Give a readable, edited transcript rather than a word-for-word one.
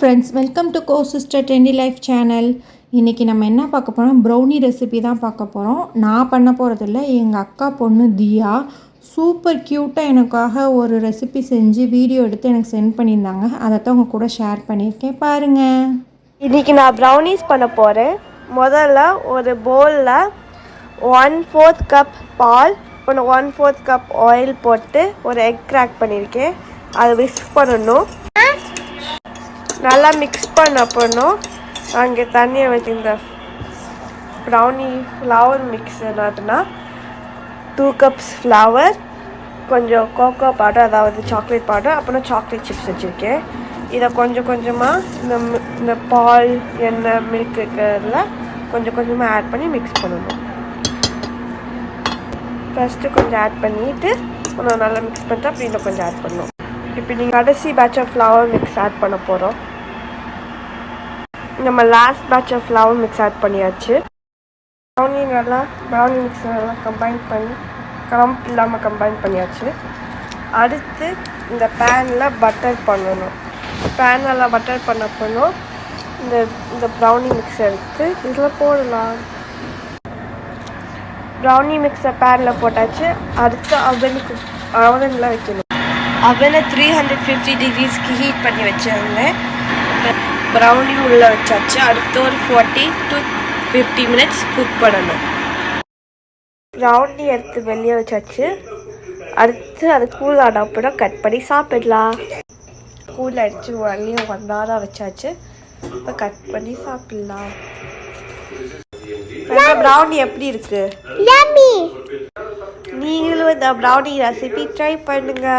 Friends, welcome to co sister trendy life channel. இன்றைக்கி நம்ம என்ன பார்க்க போகிறோம், ப்ரௌனி ரெசிபி தான் பார்க்க போகிறோம். நான் பண்ண போகிறதில்ல, எங்கள் அக்கா பொண்ணு தியா சூப்பர் க்யூட்டாக எனக்காக ஒரு ரெசிபி செஞ்சு வீடியோ எடுத்து எனக்கு சென்ட் பண்ணியிருந்தாங்க. அதை தான் உங்கள் கூட ஷேர் பண்ணியிருக்கேன், பாருங்கள். இன்றைக்கி நான் ப்ரௌனிஸ் பண்ண போகிறேன். முதல்ல ஒரு பவுலில் 1/4 கப் பால், 1/4 கப் ஆயில் போட்டு ஒரு எக் கிராக் பண்ணியிருக்கேன். அதை விஸ்க் பண்ணணும். நல்லா மிக்ஸ் பண்ணப்பணும். அங்கே தண்ணியை வச்சு இந்த ப்ரௌனி ஃப்ளவர் மிக்ஸ் என்னதுன்னா 2 கப்ஸ் ஃப்ளவர், கொஞ்சம் கோகோ பவுடர், அதாவது சாக்லேட் பவுடர், அப்புறம் சாக்லேட் சிப்ஸ் வச்சுருக்கேன். இதை கொஞ்சம் கொஞ்சமாக இந்த பால் எண்ணெய் மில்க் இருக்கிறதுல கொஞ்சம் கொஞ்சமாக ஆட் பண்ணி மிக்ஸ் பண்ணணும். ஃபஸ்ட்டு கொஞ்சம் ஆட் பண்ணிவிட்டு இன்னும் நல்லா மிக்ஸ் பண்ணிட்டு அப்படி இன்னும் கொஞ்சம் ஆட் பண்ணணும். இப்போ நீங்கள் கடைசி batch of flour mix add பண்ண போகிறோம். நம்ம last batch of flour mix add பண்ணியாச்சு. ப்ரௌனி மிக்ஸ் நல்லா கம்பைன் பண்ணி கம்ப் இல்லாமல் கம்பைன் பண்ணியாச்சு. அடுத்து இந்த பேனில் பட்டர் பண்ணணும். பேனெல்லாம் பட்டர் பண்ண போனோம். இந்த ப்ரௌனி மிக்ஸ் எடுத்து இதில் போடலாம். ப்ரௌனி மிக்ஸை பேனில் போட்டாச்சு. அடுத்து அவனில் வைக்கணும். அவனை 350 டிகிரிஸ்க்கு ஹீட் பண்ணி வச்சிருந்தேன். ப்ரௌனி உள்ளே வச்சாச்சு. அடுத்து ஒரு 40 to 50 மினிட்ஸ் குக் பண்ணணும். ப்ரௌனி எடுத்து வெளியே வச்சாச்சு. அடுத்து அது கூல் ஆன அப்புறம் கட் பண்ணி சாப்பிடலாம். கூல் அடித்து வெளியே 1 hour வச்சாச்சு. இப்போ கட் பண்ணி சாப்பிடலாம். ப்ரௌனி எப்படி இருக்கு? நீங்களும் இந்த ப்ரௌனி ரெசிபி ட்ரை பண்ணுங்க.